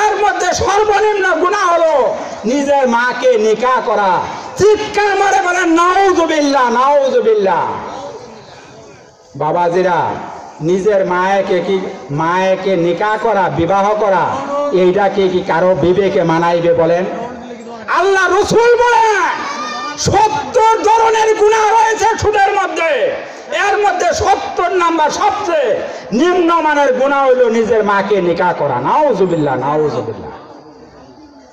এর মধ্যে সর্বনিম্ন গুনাহ হলো নিজের মাকে নিকাহ করা। চিৎকার মারে বলেন নাউযুবিল্লাহ নাউযুবিল্লাহ। বাবাজিরা, নিজের মায়েকে নিকাহ করা, বিবাহ করা, এইটাকে কি কারো বিবেকে মানাইবে বলেন? আল্লাহ রাসূল বলেন 70 ধরনের গুনাহ রয়েছে সুদের মধ্যে। এর মধ্যে 70 নাম্বার সবচেয়ে নিম্নমানের গুনাহ হলো নিজের মাকে নিকাহ করা। নাউযুবিল্লাহ নাউযুবিল্লাহ।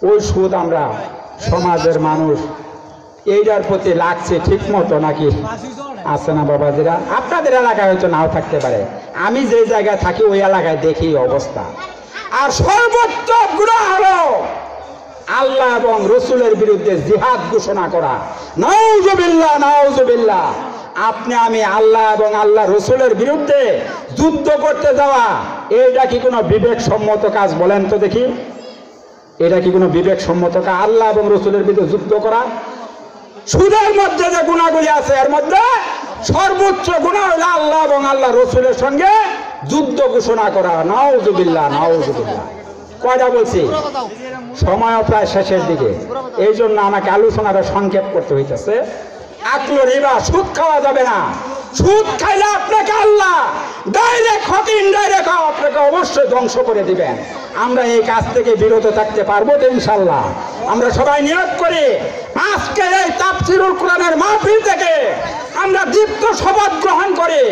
ওই সুদ আমরা সমাজের মানুষ এইটার প্রতি লাগছে ঠিক মতো নাকি? আছে না বাবাজিরা? আপনাদের এলাকায় হয়তো নাও থাকতে পারে, আমি যে জায়গায় থাকি ওই এলাকায় দেখি অবস্থা। আর সর্বোচ্চ গুনাহ হলো আল্লাহ এবং রাসূলের বিরুদ্ধে জিহাদ ঘোষণা করা। নাউযুবিল্লাহ নাউযুবিল্লাহ। আপনি আমি আল্লাহ এবং আল্লাহ রাসূলের বিরুদ্ধে যুদ্ধ করতে যাওয়া, এটা কি কোনো বিবেকসম্মত কাজ বলেন তো দেখি? এটা কি কোনো বিবেকসম্মত কাজ? আল্লাহ এবং রাসূলের বিরুদ্ধে যুদ্ধ করা। সুদের মধ্যে যে গুনাহগুলি আছে এর মধ্যে সর্বোচ্চ গুনাহ হলো আল্লাহ এবং আল্লাহ রাসূলের সঙ্গে যুদ্ধ ঘোষণা করা। নাউযুবিল্লাহ নাউযুবিল্লাহ। কয়টা বলছি? সময়ও প্রায় শেষের দিকে, এই জন্য আমাকে আলোচনাটা সংক্ষেপ করতে হইতেছে। আকলু রিবা, সুদ খাওয়া যাবে না। সুদ খাইলে আপনাকে আল্লাহ ডাইরেক্ট হকি ইনডাইরেক্ট আপনাকে অবশ্যই ধ্বংস করে দিবেন। আমরা এই কাজ থেকে বিরত থাকতে পারবো তো ইনশাল্লাহ? আমরা সবাই নিয়ত করি আজকে এই তাফসীরুল কোরআনের মাহফিল থেকে আমরা দীপ্ত শপথ গ্রহণ করি,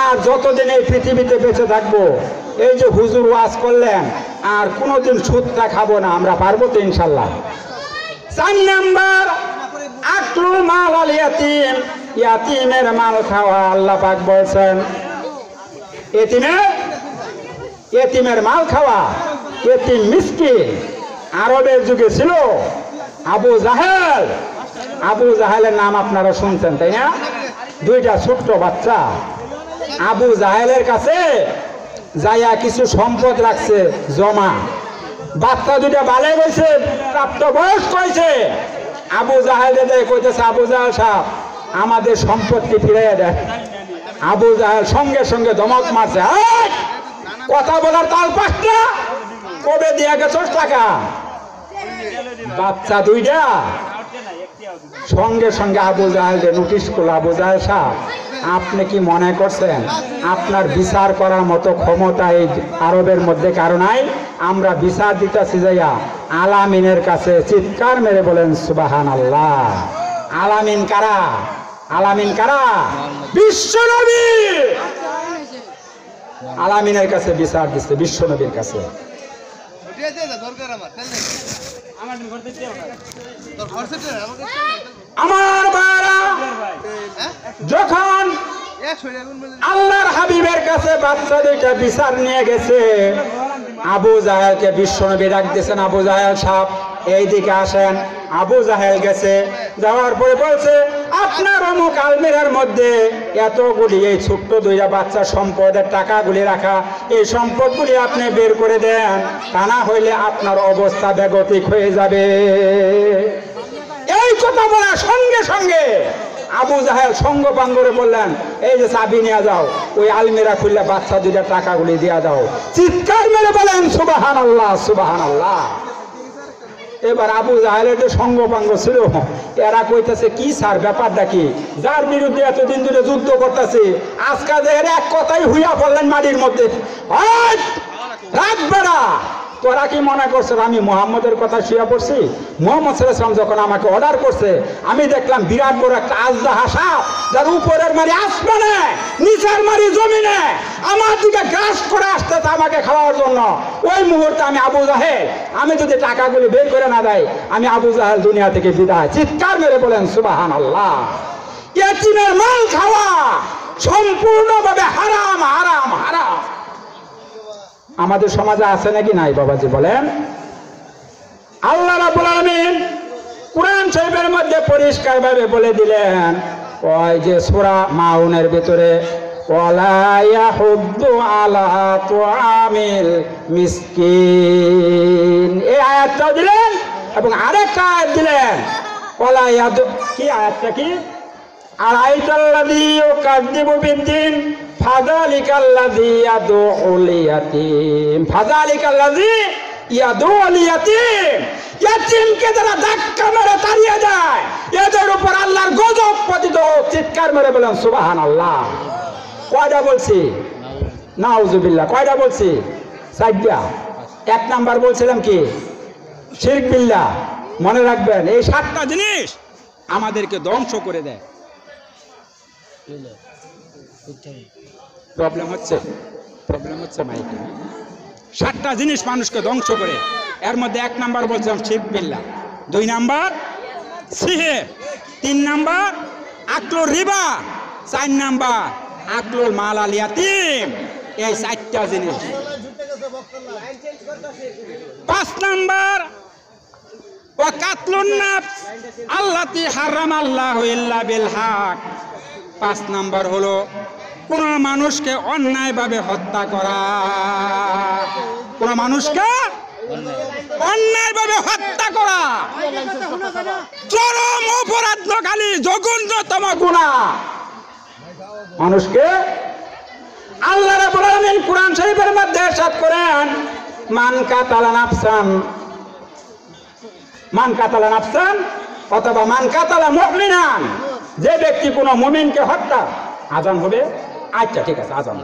আর যতদিন এই পৃথিবীতে বেঁচে থাকবো এই যে হুজুর ওয়াজ করলেন আর কোনোদিন সুদটা খাবো না। আমরা পারবো তো ইনশাল্লাহ? 4 নাম্বার, আকলুল মাল আল ইয়াতীম, ইয়াতীমের মাল খাওয়া। আল্লাহ পাক বলছেন এতিমের মাল খাওয়া। এতিম মিসকিন আরবের যুগে ছিল আবু জাহেল। আবু জাহেলের নাম আপনারা শুনছেন তাই না? 2টা ছোট্ট বাচ্চা আবু জাহেলের কাছে যাইয়া কিছু সম্পদ রাখছে জমা। বাচ্চা 2টা বালে গেছে, প্রাপ্ত বয়স কইছে। আবু জাহেল কইতেছে, আবু জাহেল সাহেব আমাদের সম্পত্তি ফিরিয়ে দেয়। আবু জাহেল সঙ্গে সঙ্গে ধমক মারছে, কথা বলার তাল পাঁচটা, কবে দিয়া গেছস টাকা? বাচ্চা 2টা সঙ্গে সঙ্গে আবু জাহেলকে নোটিশ করলো, আবু জাহেল সাহেব আপনি কি মনে করছেন আপনার বিচার করার মতো ক্ষমতা এই আরবের মধ্যে কারো নাই? আমরা বিচার দিতেছি যাইয়া আলামিনের কাছে। চিৎকার মেরে বলেন সুবহানাল্লাহ। আলামিন কারা? আলামিন কারা? বিশ্বনবী। আলামিনের কাছে বিচার দিচ্ছে, বিশ্বনবীর কাছে। আমার বারা যখন আল্লাহর হাবিবের কাছে বাচ্চা 2টা বিচার নিয়ে গেছে, আবু জাহেলকে বিশ্বনবী ডাক দিয়েছেন, আবু জাহেল সাহেব এইদিকে আসেন। আবু জাহেল গেছে, যাওয়ার পরে বলছে আপনার অমুক আলমিরার মধ্যে এতগুলি এই ছোট্ট 2টা বাচ্চা সম্পদের টাকাগুলি রাখা, এই সম্পদগুলি আপনি বের করে দেন, তা না হইলে আপনার অবস্থা বেগতিক হয়ে যাবে। এই কথা বলার সঙ্গে সঙ্গে আবু জাহেল সঙ্গ পাঙ্গরে বললেন এই যে চাবি নিয়ে যাও, ওই আলমিরা খুললে বাচ্চা 2টা টাকাগুলি দিয়া দাও। চিৎকার মেরে বলেন সুবহানাল্লাহ, সুবহানাল্লাহ। এবার আবু জাহেলের যে সঙ্গ পাঙ্গ ছিল এরা কইতেছে কি স্যার ব্যাপারটা কি? যার বিরুদ্ধে এতদিন ধরে যুদ্ধ করতেছে আজকে এর এক কথাই হুইয়া পড়লেন মাটির মধ্যে। রাখবে না। তোরা কি মনে করছে আমি মুহাম্মদের কথা শুয়ে পড়ছি? মুহাম্মদ সাল্লাল্লাহু আলাইহি ওয়াসাল্লাম যখন আমাকে অর্ডার করছে আমি দেখলাম বিরাট বড় একটা আজদাহা সাপ, যার উপরের মারি আসমানে নিচের মারি জমিনে আমার দিকে গ্রাস করে আসতেছে আমাকে খাওয়ার জন্য। ওই মুহূর্তে আমি আবু জাহেল, আমি যদি টাকাগুলি বের করে না দেয় আমি আবু জাহেল দুনিয়া থেকে বিদায়। চিৎকার মেরে বলেন সুবহানাল্লাহ। ইয়াতীমের মাল খাওয়া সম্পূর্ণভাবে হারাম, হারাম, হারাম। আমাদের সমাজে আছে নাকি নাই বাবাজি বলেন? আল্লাহ রাব্বুল আলামিন কুরআন শরীফের মধ্যে পরিষ্কার ভাবে বলে দিলেন, ওই যে সূরা মাউনের ভিতরে ওয়ালা ইয়াহুদ্দু আলা তুআমিল মিসকিন, এই আয়াতটা দিলেন এবং আরেকটা আয়াত দিলেন ওয়ালা ইয়াদু, কি আয়াতটা কি? আরাইতাল্লাযী ইউকাযযিবু বিদ্দিন ফাযালিকাল্লাযী ইয়াদুউল ইয়াতীম, ফাযালিকাল্লাযী ইয়াদুউল ইয়াতীম। ইয়াতীমকে যারা ধাক্কা মেরে তাড়িয়ে দেয় এদের উপর আল্লাহর গজব পতিত হোক। চিৎকার মেরে বলেন সুবহানাল্লাহ। কয়টা বলছি? নাউজুবিল্লাহ। কয়টা বলছি? 4টা। 1 নাম্বার বলছিলাম কি? শিরক বিল্লাহ। মনে রাখবেন এই 7টা জিনিস আমাদেরকে ধ্বংস করে দেয়। প্রবলেম হচ্ছে মাইকে। 7টা জিনিস মানুষকে ধ্বংস করে, এর মধ্যে 1 নাম্বার বলছিলাম শিরক বিল্লাহ, 2 নাম্বার সিহর, 3 নাম্বার আকলুর রিবা, 4 নাম্বার আকলুল মাল আল ইয়াতীম। এই 4টা জিনিস। 5 নাম্বার ওয়া কাতলুন নাফস আল্লাতী হারামাল্লাহু ইল্লা বিল হক। 5 নাম্বার হলো কোন মানুষকে অন্যায়ভাবে হত্যা করা, কোন মানুষকে অন্যায়ভাবে হত্যা করা চরম অপরাধ, খালি জঘন্যতম গুনাহ। মানুষকে আল্লাহ রাব্বুল আলামিন কোরআন শরীফের মধ্যে ইরশাদ করেন মান কাতালা নাফসান অথবা মান কাতালা মুমিনান, যে ব্যক্তি কোনো মুমিনকে হত্যা, আজান হবে। আচ্ছা ঠিক আছে, আজান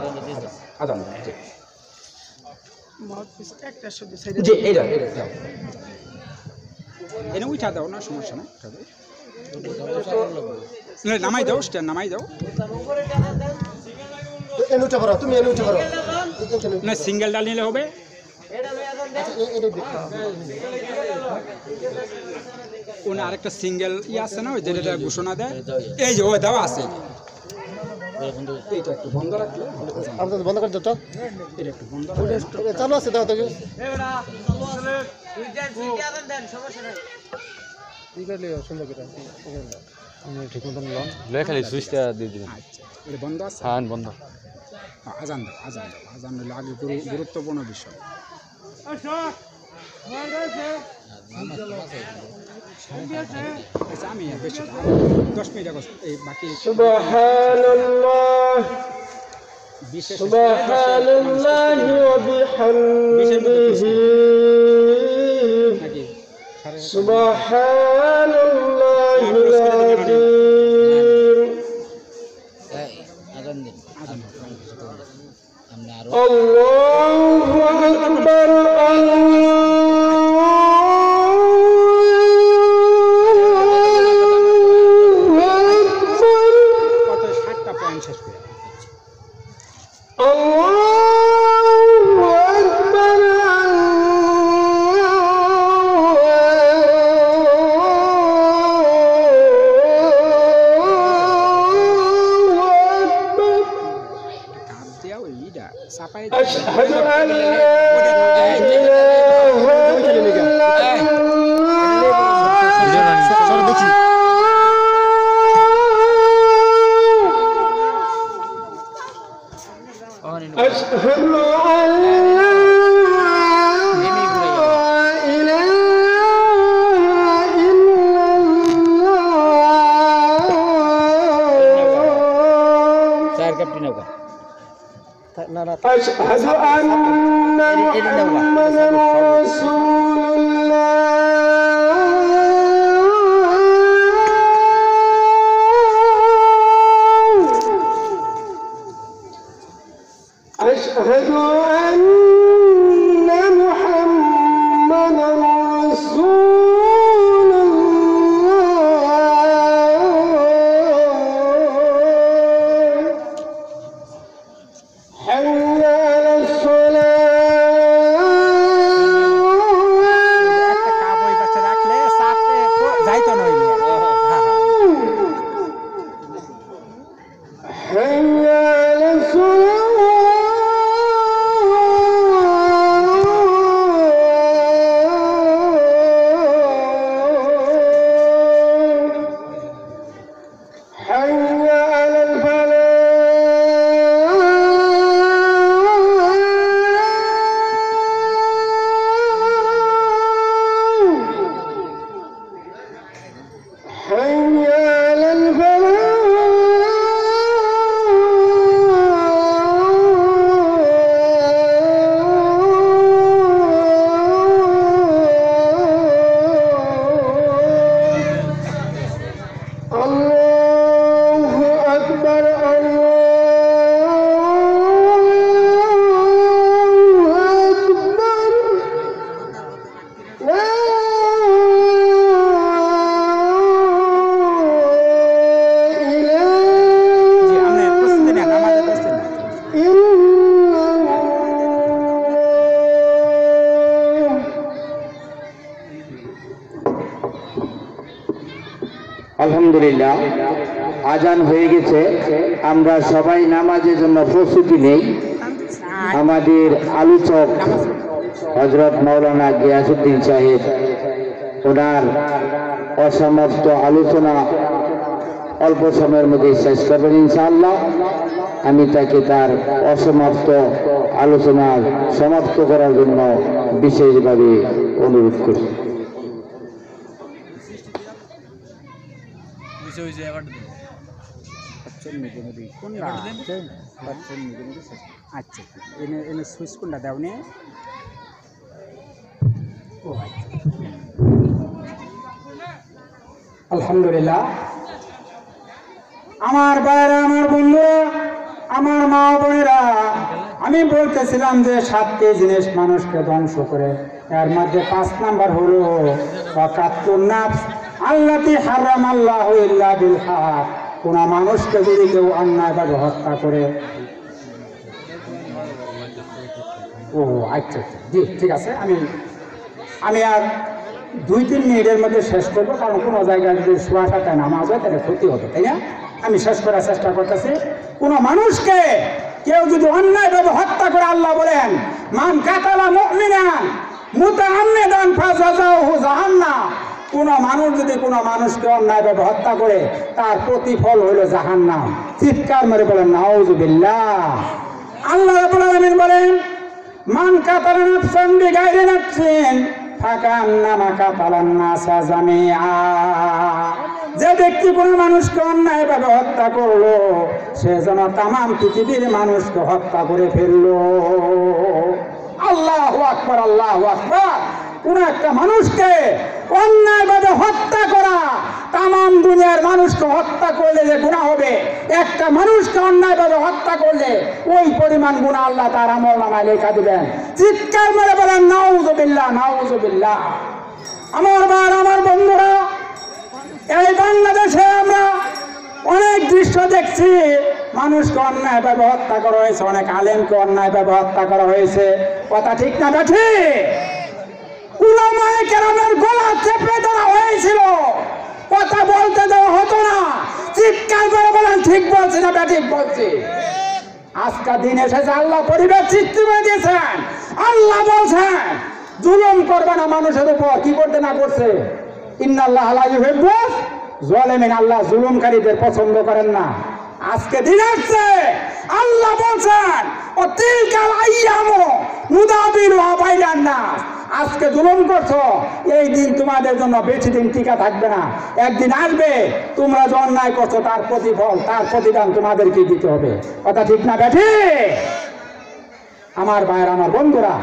জি এটা এনে উঠা দাও না, সমস্যা না, নামাই দাও, স্ট্যান্ড নামাই দাও তুমি এনে উঠে পারো না, সিঙ্গেল ডাল নিলে হবে। ওনা আরেকটা সিঙ্গেল আছে না, ওই যেটা ঘোষণা দেয়, এই যে ও দেওয়া আছে, এইটা একটু বন্ধ রাখলে বন্ধ করে দাও। এটা একটু বন্ধ চালু আছে দাও তো সুন্দর করে ঠিক মতন খালি সুইচটা দিয়ে দিবেন। আচ্ছা এটা বন্ধ আছে, হ্যাঁ বন্ধ। আজান দাও, আজান হলো আগে গুরুত্বপূর্ণ বিষয়। আচ্ছা আমি বেশি 10 মিনিট আগে এই বাকি সুবহানাল্লাহ বিশেষ সুবহানাল্লাহি ওয়া বিহামদিহি নাকি সুবহানাল্লাহিল আযীম আজান দিন, আমরা আরো আল্লাহু আকবার কত 60টা পয়েন্ট শেষ করে আল্লাহু আকবার কাপ দেয়া ওই ইডা চাপাই আশহাদু আন লা أشهد أن لا إله إلا الله চার কাপটি নৌকা أشهد أن محمدا رسول الله أشهد أن محمدا رسول الله حي على একটা কাপ ওই পাশে রাখলে চাপে যাইতো না ওই নিয়ে। حي على الصلاة حي على الفلاح حي على الفلاح الله أكبر الله أكبر لا জি إله আপনি প্রস্তুতি নেন, আমাদের প্রস্তুতি নেন। إلا الله আলহামদুলিল্লাহ, আজান হয়ে গেছে। আমরা সবাই নামাজের জন্য প্রস্তুতি নেই। আমাদের আলোচক হযরত মাওলানা গিয়াসউদ্দিন সাহেব ওনার অসমাপ্ত আলোচনা অল্প সময়ের মধ্যে শেষ করবেন ইনশাআল্লাহ। আমি তাকে তার অসমাপ্ত আলোচনা সমাপ্ত করার জন্য বিশেষভাবে অনুরোধ করি। কোন আচ্ছা এনে এনে সুইচ কোনটা দাও নি ও আচ্ছা আলহামদুলিল্লাহ আমার ভাইরা আমার বন্ধুরা আমার মা বোনেরা আমি বলতেছিলাম যে 7টি জিনিস মানুষকে ধ্বংস করে এর মধ্যে 5 নাম্বার হলো ওয়াকাতুন নাফস আল্লাতী হারামাল্লাহু ইল্লা বিল হক কোন মানুষকে যদি কেউ অন্যায়ভাবে হত্যা করে ও আচ্ছা জি ঠিক আছে আমি আর 2-3 মিনিটের মধ্যে শেষ করবো কারণ কোনো জায়গায় যদি শোয়া সাথে নামাজ হয় তাহলে ক্ষতি হবে তাই না আমি শেষ করার চেষ্টা করতেছি কোনো মানুষকে কেউ যদি অন্যায়ভাবে হত্যা করে আল্লাহ বলেন মান কাতালা মুমিনান মুতাআম্মিদান ফাজাযাহু জাহান্নাম কোন মানুষ যদি কোনো মানুষকে অন্যায়ভাবে হত্যা করে তার প্রতিফল হলো জাহান্নাম চিৎকার মেরে বলেন নাউযুবিল্লাহ আল্লাহ রাব্বুল আলামিন বলেন মান কাতালা নাফসান বিগাইরি নাফসিন ফাকান্নামা কাতালান নাসা জামিআ যে ব্যক্তি কোন মানুষকে অন্যায়ভাবে হত্যা করলো সে যেন তামাম পৃথিবীর মানুষকে হত্যা করে ফেললো আল্লাহু আকবার আল্লাহু আকবার কোন একটা মানুষকে অন্যায়ভাবে হত্যা করা তামাম দুনিয়ার মানুষকে হত্যা করলে যে গুনাহ হবে একটা মানুষকে অন্যায়ভাবে হত্যা করলে ওই পরিমাণ গুনাহ আল্লাহ তার আমলনামায় লেখা দিবেন চিৎকার মেরে বলেন নাউযুবিল্লাহ নাউযুবিল্লাহ আমার ভাই আমার বন্ধুরা এই বাংলাদেশে আমরা অনেক দৃশ্য দেখছি মানুষকে অন্যায়ভাবে হত্যা করা হয়েছে অনেক আলেমকে অন্যায়ভাবে হত্যা করা হয়েছে কথা ঠিক না ঠিক উলামায়ে কেরামের গলা চেপে ধরা হয়েছিল কথা বলতে দেওয়া হতো না চিৎকার করে বলেন ঠিক বলছি না ঠিক বলছি আজকের দিন এসেছে আল্লাহ পরিবেশ সৃষ্টি করে দিয়েছেন আল্লাহ বলছেন জুলুম করবে না মানুষের উপর কি করতে না করছে ইন্নাল্লাহ লা ইউহিব্বুজ জালিমিন আল্লাহ জুলুমকারীদের পছন্দ করেন না আজকে দিন আসছে আল্লাহ বলছেন ও তিলকাল আইয়ামু নুদাবিলুহা বাইনান নাস আজকে জুলুম করছো এই দিন তোমাদের জন্য বেশি দিন টিকা থাকবে না একদিন আসবে তোমরা যে অন্যায় করছো তার প্রতিফল তার প্রতিদান তোমাদেরকে দিতে হবে কথা ঠিক না বেঠি আমার ভাইয়ের আমার বন্ধুরা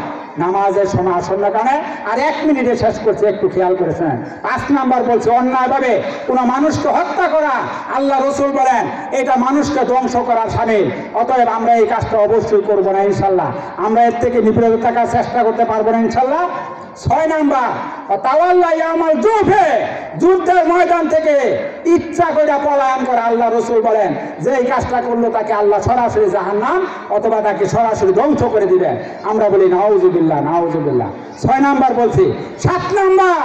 নামাজের সময় আসন্ন কারণে আর 1 মিনিটে শেষ করছে একটু খেয়াল করেছেন 5 নাম্বার বলছে অন্যায়ভাবে কোনো মানুষকে হত্যা করা আল্লাহ রসুল বলেন এটা মানুষকে ধ্বংস করার শামিল অতএব আমরা এই কাজটা অবশ্যই করব না ইনশাল্লাহ আমরা এর থেকে নিবৃত্ত থাকার চেষ্টা করতে পারবো না ইনশাল্লাহ 6 নাম্বার তাওয়াল্লা ইয়ামাল জুফে যুদ্ধের ময়দান থেকে ইচ্ছা করে পলায়ন করে আল্লাহ রসুল বলেন যে এই কাজটা করলো তাকে আল্লাহ সরাসরি জাহান্নাম অথবা তাকে সরাসরি ধ্বংস করে দিবেন আমরা বলি নাউযুবিল্লাহ নাউযুবিল্লাহ 6 নাম্বার বলছি 7 নাম্বার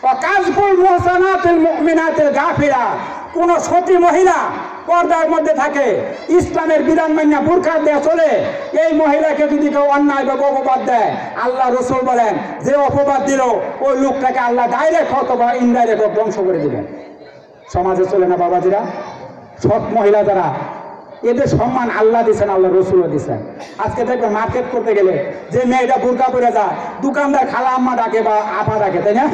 ওয়াকাজফুল মুহসানাতিল মুমিনাতিল গাফিরা কোন সতী মহিলা পর্দার মধ্যে থাকে ইসলামের বিধান মান্য বুরকা দিয়ে চলে এই মহিলাকে যদি কেউ অন্যায় বা অপবাদ দেয় আল্লাহ রসুল বলেন যে অপবাদ দিল ওই লোকটাকে আল্লাহ ডাইরেক্ট অথবা ইনডাইরেক্ট ধ্বংস করে দিবেন সমাজে চলে না বাবাজিরা সৎ মহিলা যারা এদের সম্মান আল্লাহ দিচ্ছেন আল্লাহ রসুলও দিচ্ছেন আজকে দেখবেন মার্কেট করতে গেলে যে মেয়েটা বুরকা পরে যায় দোকানদার খালা আম্মা ডাকে বা আপা ডাকে তাই না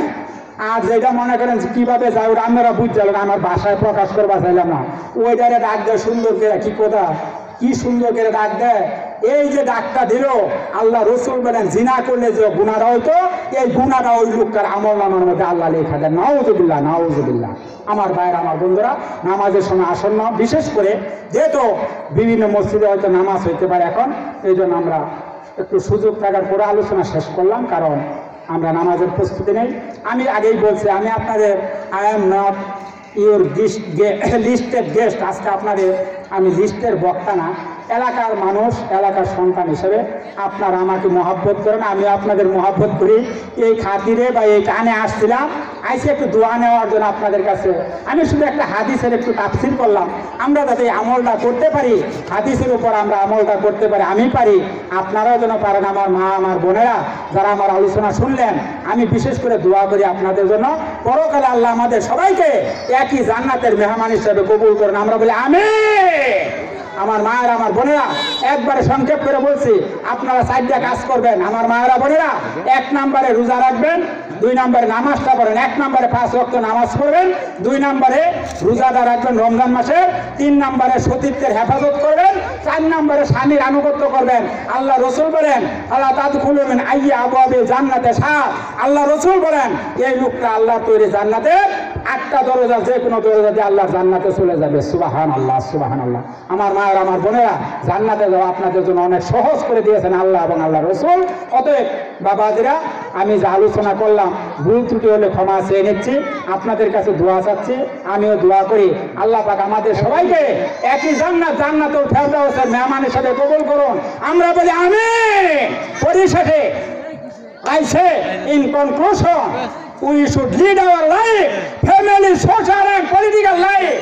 আর যেটা মনে করেন কিভাবে যায় ওটা আপনারা বুঝছিলেন আমার ভাষায় প্রকাশ করবা চাইলাম না ওইটারে ডাক দেয় সুন্দর করে কি কথা কি সুন্দর করে ডাক দেয় এই যে ডাকটা দিল আল্লাহ রসুল বলেন জিনা করলে যে গুনাহটা হইতো এই গুনাহটা ওই লোকটার আমলনামার মধ্যে আল্লাহ লেখা দেন নাউযুবিল্লাহ নাউযুবিল্লাহ আমার ভাইয়ের আমার বন্ধুরা নামাজের সময় আসন্ন বিশেষ করে যেহেতু বিভিন্ন মসজিদে হয়তো নামাজ হইতে পারে এখন এই জন্য আমরা একটু সুযোগ থাকার পরে আলোচনা শেষ করলাম কারণ আমরা নামাজের প্রস্তুতি নেই আমি আগেই বলছি আমি আপনাদের I am not your listed guest আজকে আপনাদের আমি লিস্টের বক্তা না এলাকার মানুষ এলাকার সন্তান হিসেবে আপনারা আমাকে মহব্বত করেন আমি আপনাদের মহব্বত করি এই খাতিরে বা এই টানে আসছিলাম আইসে একটু দোয়া নেওয়ার জন্য আপনাদের কাছে আমি শুধু একটা হাদিসের একটু তাফসীর করলাম আমরা যাতে আমলটা করতে পারি হাদিসের উপর আমরা আমলটা করতে পারি আমি পারি আপনারাও যেন পারেন আমার মা আমার বোনেরা যারা আমার আলোচনা শুনলেন আমি বিশেষ করে দোয়া করি আপনাদের জন্য পরকালে আল্লাহ আমাদের সবাইকে একই জান্নাতের মেহমান হিসেবে কবুল করেন আমরা বলি আমিন আমার মায়ের আমার বোনেরা একবারে সংক্ষেপ করে বলছি আপনারা 4টা কাজ করবেন আমার মায়েরা বোনেরা 1 নম্বরে রোজা রাখবেন 2 নম্বরে নামাজটা পড়েন। 1 নম্বরে 5 ওয়াক্ত নামাজ পড়বেন, 2 নম্বরে রোজাদার রাখবেন রমজান মাসে, 3 নম্বরে সতীত্বের হেফাজত করবেন, 4 নম্বরে স্বামীর আনুগত্য করবেন। আল্লাহ রসুল বলেন আল্লাহ তাদখুলুন আইয়া আবওয়াবে জান্নাতে সাত। আল্লাহ রসুল বলেন এই লোকটা আল্লাহর তৈরি জান্নাতে 8টা দরজা, যে কোনো দরজা দিয়ে আল্লাহ জান্নাতে চলে যাবে। সুবহানাল্লাহ, সুবহানাল্লাহ। আমার মায়ের, আমার বোনেরা, জান্নাতে যাওয়া আপনাদের জন্য অনেক সহজ করে দিয়েছেন আল্লাহ এবং আল্লাহ রসুল। অতএব বাবাজিরা, আমি যে আলোচনা করলাম ভুল ত্রুটি হলে ক্ষমা চেয়ে নিচ্ছি, আপনাদের কাছে দোয়া চাচ্ছি, আমিও দোয়া করি আল্লাহ পাক আমাদের সবাইকে একই জান্নাতুল ফেরদাউসের মেহমান হিসেবে কবুল করুন। আমরা বলি আমিন। পরিশেষে I say in conclusion, we should lead our life, family, social and political life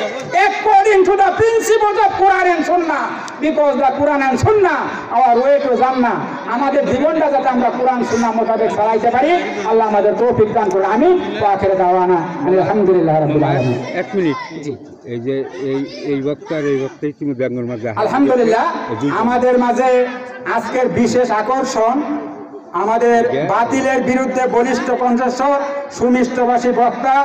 according to the principles of Quran and Sunnah, because the Quran and Sunnah our way to Jannah. আমাদের জীবনটা যাতে আমরা কোরআন সুন্নাহ মোতাবেক চালাইতে পারি, আল্লাহ আমাদের তৌফিক দান করুন। আমিন। ওয়া আখিরু দাওয়ানা আলহামদুলিল্লাহি রাব্বিল আলামিন। 1 মিনিট। এই যে এই বক্তাই তুমি ব্যাঙ্গর মাঝে আলহামদুলিল্লাহ, আমাদের মাঝে আজকের বিশেষ আকর্ষণ আমাদের বাতিলের বিরুদ্ধে বলিষ্ঠ কণ্ঠস্বর, সুমিষ্টভাষী বক্তা,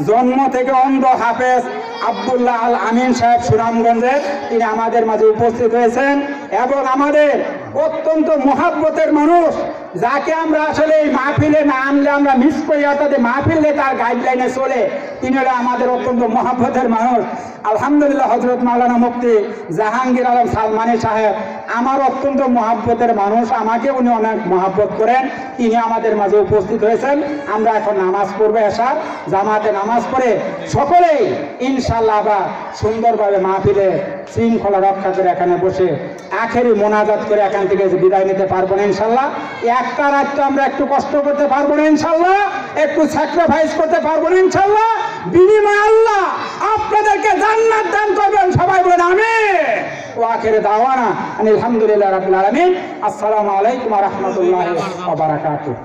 জন্ম থেকে অন্ধ হাফেজ আব্দুল্লাহ আল আমিন সাহেব সুনামগঞ্জের, তিনি আমাদের মাঝে উপস্থিত হয়েছেন এবং আমাদের অত্যন্ত মহাব্বতের মানুষ, যাকে আমরা আসলে এই মাহফিলে না আনলে আমরা মিস করি, অর্থাৎ মাহফিলে তার গাইডলাইনে চলে, তিনি হলো আমাদের অত্যন্ত মহাব্বতের মানুষ। আলহামদুলিল্লাহ, হযরত মাওলানা মুফতি জাহাঙ্গীর আলম সালমানি সাহেব আমার অত্যন্ত মহাব্বতের মানুষ, আমাকে উনি অনেক মহাব্বত করেন, তিনি আমাদের মাঝে উপস্থিত হয়েছেন। আমরা এখন নামাজ পড়বো, এশার জামাতে নামাজ পড়ে সকলেই ইনশাআল্লাহ আবার সুন্দরভাবে মাহফিলে শৃঙ্খলা রক্ষা করে এখানে বসে আখেরি মোনাজাত করে এখান থেকে বিদায় নিতে পারবো না ইনশাআল্লাহ। একটা রাত তো আমরা একটু কষ্ট করতে পারবো না ইনশাআল্লাহ, একটু স্যাক্রিফাইস করতে পারবো না ইনশাআল্লাহ। বিনিময়ে আল্লাহ আপনাদেরকে জান্নাত দান করবেন। সবাই বলেন আমিন। ওয়া আখিরু দাওয়ানা আলহামদুলিল্লাহি রাব্বিল আলামিন। আসসালামু আলাইকুম ওয়া রাহমাতুল্লাহি ওয়া বারাকাতুহু।